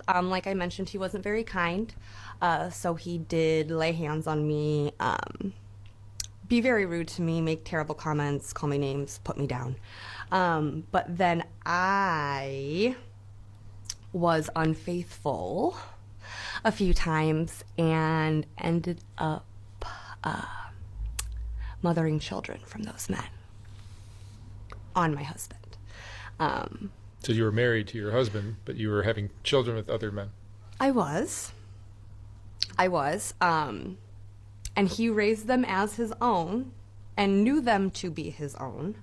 Like I mentioned, he wasn't very kind. So he did lay hands on me, be very rude to me, make terrible comments, call me names, put me down. But then I was unfaithful a few times and ended up mothering children from those men on my husband. Um, So you were married to your husband, but you were having children with other men. I was. I was. And he raised them as his own and knew them to be his own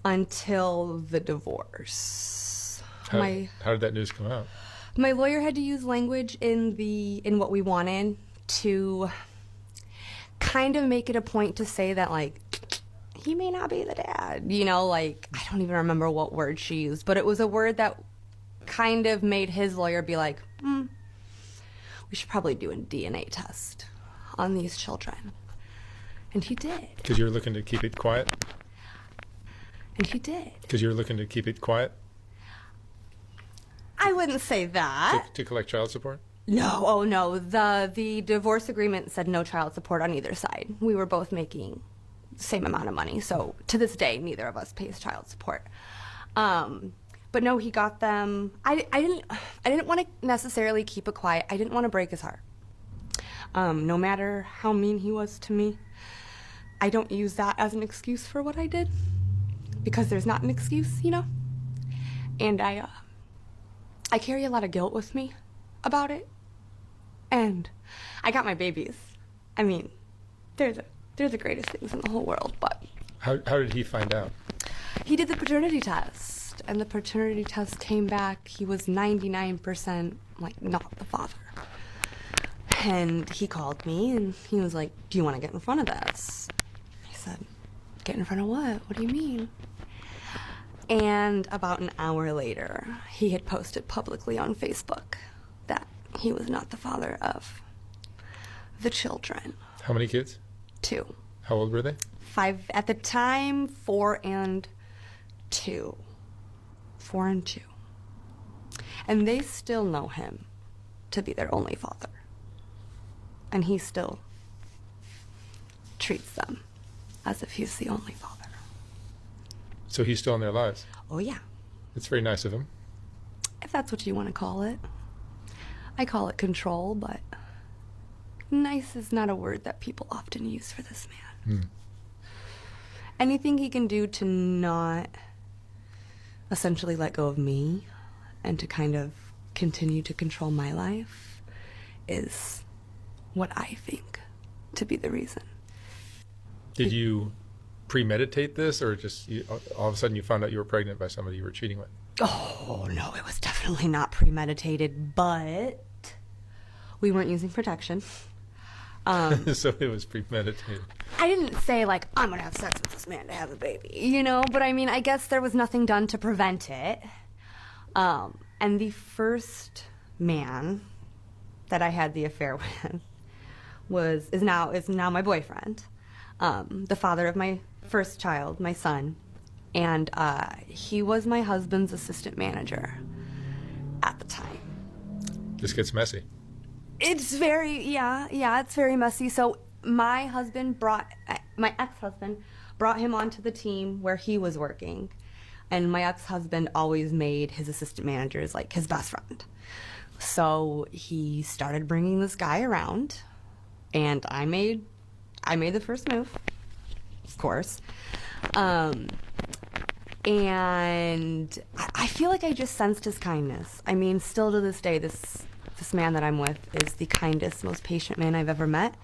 until the divorce. How did that news come out? My lawyer had to use language in what we wanted to kind of make it a point to say that, like, he may not be the dad. Like, I don't even remember what word she used, but it was a word that kind of made his lawyer be like, we should probably do a DNA test on these children. And he did. Because you were looking to keep it quiet? And he did. Because you were looking to keep it quiet? I wouldn't say that. To collect child support? No, oh no. The divorce agreement said no child support on either side. We were both making the same amount of money, so to this day, neither of us pays child support. But no, he got them. I didn't want to necessarily keep it quiet. I didn't want to break his heart. No matter how mean he was to me, I don't use that as an excuse for what I did, because there's not an excuse, And I carry a lot of guilt with me about it. And I got my babies. I mean, they're the greatest things in the whole world, but... How did he find out? He did the paternity test, and the paternity test came back. He was 99%, like, not the father. And he called me, and he was like, do you want to get in front of this? I said, get in front of what? What do you mean? And about an hour later, he had posted publicly on Facebook that he was not the father of the children. How many kids? 2. How old were they? 5 at the time, 4 and 2. 4 and 2. And they still know him to be their only father. And he still treats them as if he's the only father. So he's still in their lives? Oh, yeah. It's very nice of him. If that's what you want to call it. I call it control, but nice is not a word that people often use for this man. Anything he can do to not essentially let go of me and to kind of continue to control my life is what I think to be the reason. Did you premeditate this, or just all of a sudden you found out you were pregnant by somebody you were cheating with? Oh, no, it was definitely not premeditated, but we weren't using protection. So it was premeditated. I didn't say, like, I'm going to have sex with this man to have a baby, but I mean, I guess there was nothing done to prevent it. And the first man that I had the affair with is now my boyfriend, the father of my first child, my son. And he was my husband's assistant manager at the time. This gets messy. It's very, it's very messy. So my ex-husband brought him onto the team where he was working. And my ex-husband always made his assistant managers like his best friend. So he started bringing this guy around, and I made the first move, of course. And I feel like I just sensed his kindness. I mean, still to this day, this man that I'm with is the kindest, most patient man I've ever met.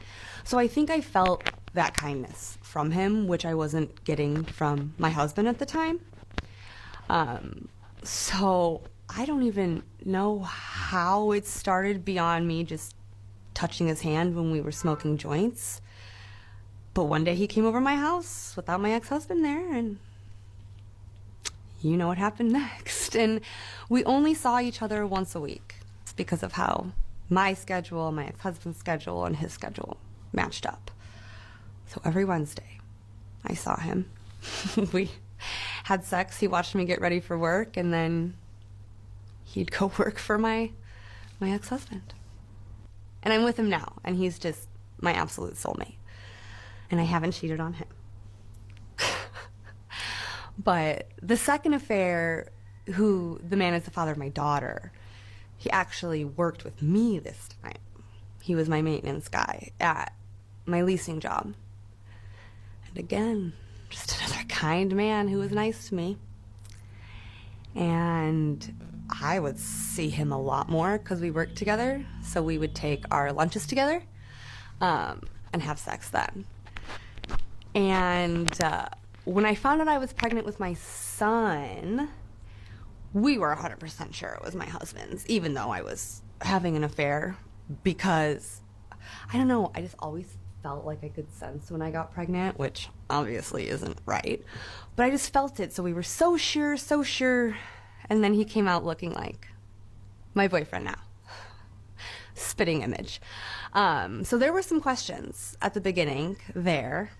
So I think I felt that kindness from him, which I wasn't getting from my husband at the time. So I don't even know how it started beyond me just touching his hand when we were smoking joints. But one day he came over my house without my ex-husband there, and you know what happened next. And we only saw each other once a week. It's because of how my schedule, my ex-husband's schedule, and his schedule matched up. So every Wednesday, I saw him. We had sex. He watched me get ready for work, and then he'd go work for my my ex-husband. And I'm with him now, and he's just my absolute soulmate. And I haven't cheated on him. But the second affair, who the man is the father of my daughter, he actually worked with me this time. He was my maintenance guy at my leasing job. And again, just another kind man who was nice to me. And I would see him a lot more because we worked together. So we would take our lunches together and have sex then. And when I found out I was pregnant with my son, we were 100% sure it was my husband's, even though I was having an affair, because, I don't know, I just always felt like I could sense when I got pregnant, which obviously isn't right, but I just felt it, so we were so sure, and then he came out looking like my boyfriend now. Spitting image. So there were some questions at the beginning there,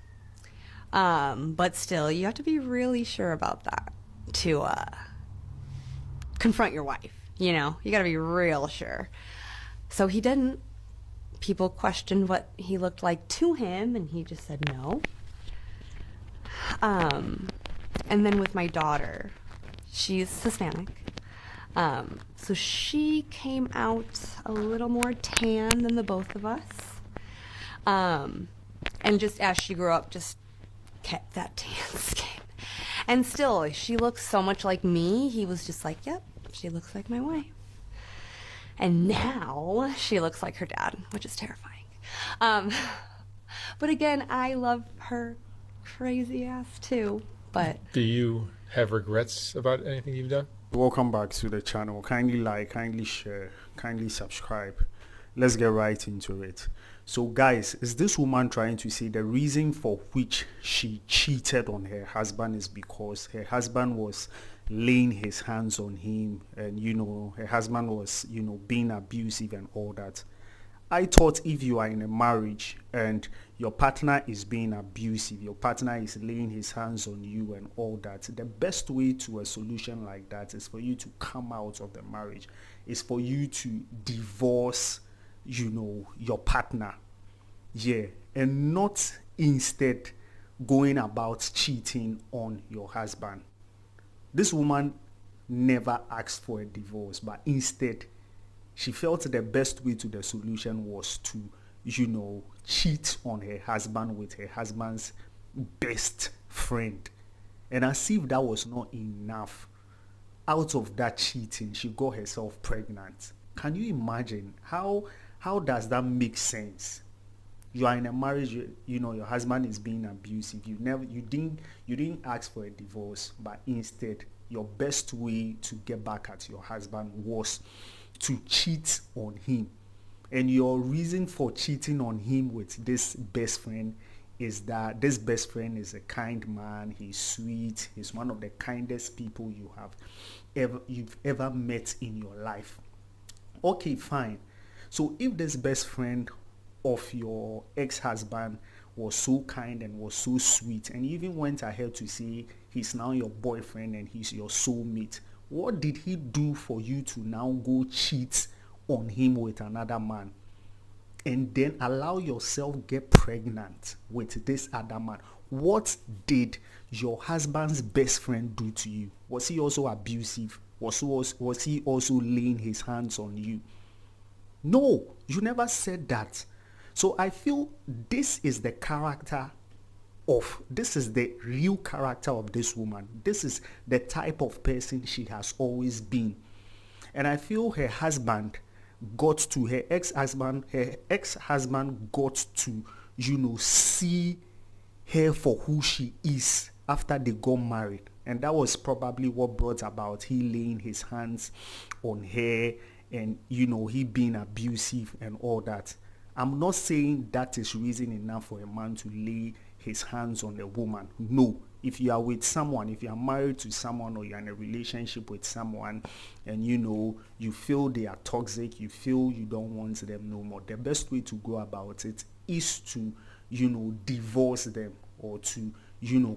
but still, you have to be really sure about that to confront your wife, you know? You gotta be real sure. So he didn't. People questioned what he looked like to him, and he just said no. And then with my daughter, she's Hispanic. So she came out a little more tan than the both of us. And just as she grew up, just kept that tan skin. And still, she looks so much like me. He was just like, yep, she looks like my wife. And now she looks like her dad, which is terrifying. But again, I love her crazy ass too. But Do you have regrets about anything you've done? Welcome back to the channel. Kindly like, kindly share, kindly subscribe. Let's get right into it. So guys, is this woman trying to say the reason for which she cheated on her husband is because her husband was laying his hands on him, and her husband was being abusive and all that? I thought if you are in a marriage and your partner is being abusive, your partner is laying his hands on you and all that, the best way to a solution like that is for you to come out of the marriage, is for you to divorce, your partner. Yeah, and not instead going about cheating on your husband. This woman never asked for a divorce, but instead she felt the best way to the solution was to, cheat on her husband with her husband's best friend. And as if that was not enough, out of that cheating, she got herself pregnant. Can you imagine? How does that make sense? You are in a marriage, your husband is being abusive. You didn't ask for a divorce, but instead, your best way to get back at your husband was to cheat on him. And your reason for cheating on him with this best friend is that this best friend is a kind man. He's sweet. He's one of the kindest people you've ever met in your life. Okay, fine. So if this best friend of your ex-husband was so kind and was so sweet, and even went ahead to say he's now your boyfriend and he's your soulmate, what did he do for you to now go cheat on him with another man and then allow yourself get pregnant with this other man? What did your husband's best friend do to you? Was he also abusive? Was he also laying his hands on you? No, you never said that. So I feel this is the real character of this woman. This is the type of person she has always been. And I feel her ex-husband got to, see her for who she is after they got married. And that was probably what brought about he laying his hands on her and, he being abusive and all that. I'm not saying that is reason enough for a man to lay his hands on a woman. No. If you are with someone, if you are married to someone, or you're in a relationship with someone and you feel they are toxic, you feel you don't want them no more, the best way to go about it is to, divorce them, or to,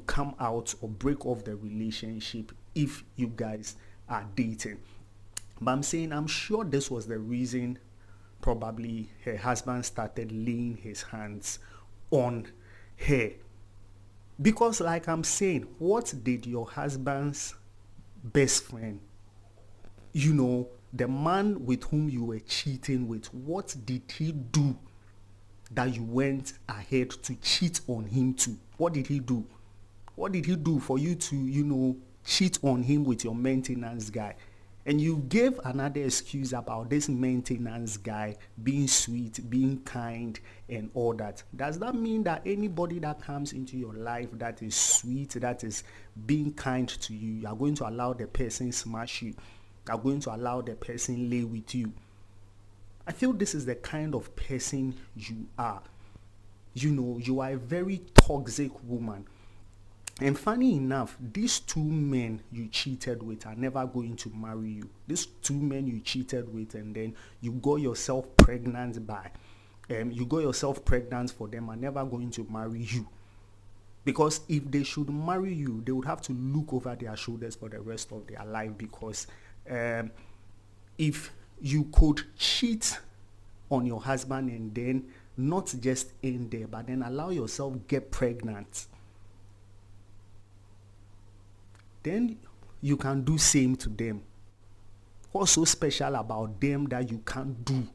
come out or break off the relationship if you guys are dating. But I'm saying, I'm sure this was the reason probably her husband started laying his hands on her. Because like I'm saying, what did your husband's best friend, the man with whom you were cheating with, what did he do that you went ahead to cheat on him too? What did he do? What did he do for you to, cheat on him with your maintenance guy? And you gave another excuse about this maintenance guy being sweet, being kind, and all that. Does that mean that anybody that comes into your life that is sweet, that is being kind to you, you are going to allow the person smash you? You are going to allow the person lay with you? I feel this is the kind of person you are. You are a very toxic woman. And funny enough, these two men you cheated with are never going to marry you. These two men you cheated with, and then you got yourself pregnant by, you got yourself pregnant for them, are never going to marry you. Because if they should marry you, they would have to look over their shoulders for the rest of their life. Because if you could cheat on your husband and then not just end there, but then allow yourself get pregnant, then you can do same to them. What's so special about them that you can't do,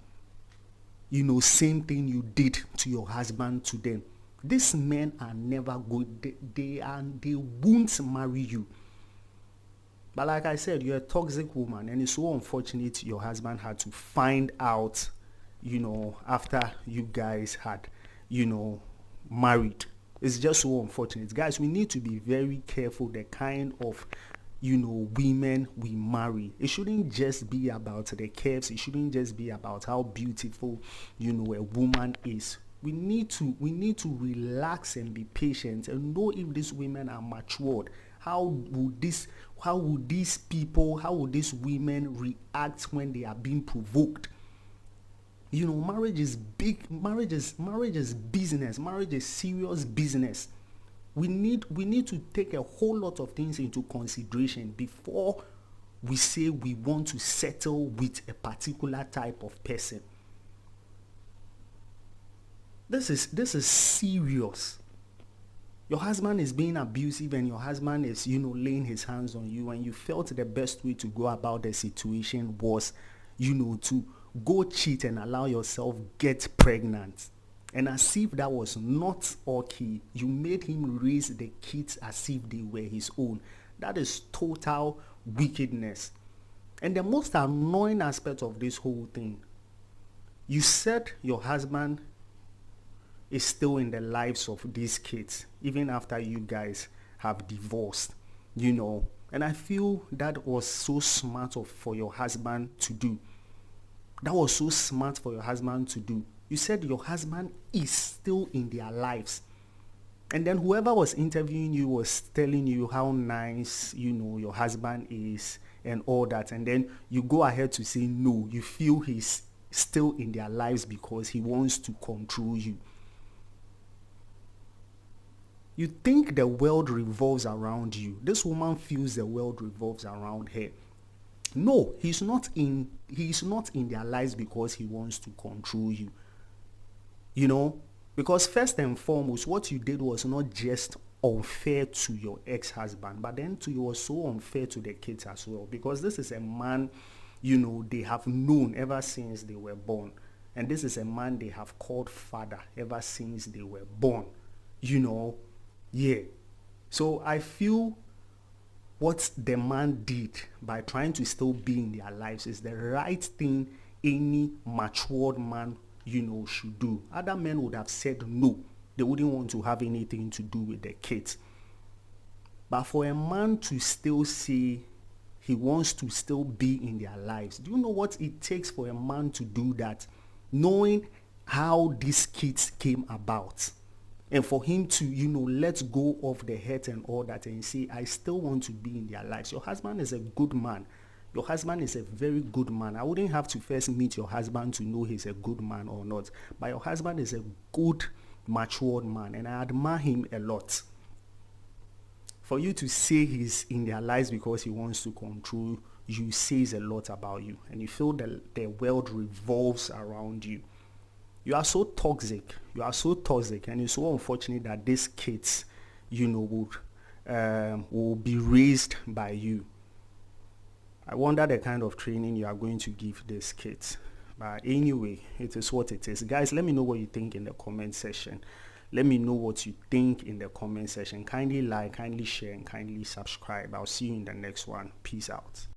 same thing you did to your husband to them? These men are never good. They won't marry you. But like I said, you're a toxic woman, and it's so unfortunate your husband had to find out, after you guys had, married. It's just so unfortunate. Guys, we need to be very careful the kind of, women we marry. It shouldn't just be about the curves. It shouldn't just be about how beautiful, a woman is. We need to relax and be patient and know if these women are matured. How would these women react when they are being provoked? Marriage is big. Marriage is business. Marriage is serious business. We need to take a whole lot of things into consideration before we say we want to settle with a particular type of person. This is serious. Your husband is being abusive and your husband is, laying his hands on you, and you felt the best way to go about the situation was, to go cheat and allow yourself get pregnant. And as if that was not okay, you made him raise the kids as if they were his own. That is total wickedness. And the most annoying aspect of this whole thing, you said your husband is still in the lives of these kids, even after you guys have divorced, And I feel that was so smart for your husband to do. That was so smart for your husband to do. You said your husband is still in their lives. And then whoever was interviewing you was telling you how nice, your husband is and all that. And then you go ahead to say no, you feel he's still in their lives because he wants to control you. You think the world revolves around you. This woman feels the world revolves around her. No, he's not in their lives because he wants to control you. Because first and foremost, what you did was not just unfair to your ex-husband, but then it was so unfair to the kids as well. Because this is a man, they have known ever since they were born. And this is a man they have called father ever since they were born. Yeah. So I feel what the man did by trying to still be in their lives is the right thing any matured man, should do. Other men would have said no. They wouldn't want to have anything to do with the kids. But for a man to still say he wants to still be in their lives, do you know what it takes for a man to do that? Knowing how these kids came about. And for him to, let go of the hurt and all that and say, I still want to be in their lives. Your husband is a good man. Your husband is a very good man. I wouldn't have to first meet your husband to know he's a good man or not. But your husband is a good, matured man. And I admire him a lot. For you to say he's in their lives because he wants to control you says a lot about you, and you feel that the world revolves around you. You are so toxic. You are so toxic, and it's so unfortunate that these kids, will be raised by you. I wonder the kind of training you are going to give these kids. But anyway, it is what it is. Guys, let me know what you think in the comment section. Let me know what you think in the comment section. Kindly like, kindly share, and kindly subscribe. I'll see you in the next one. Peace out.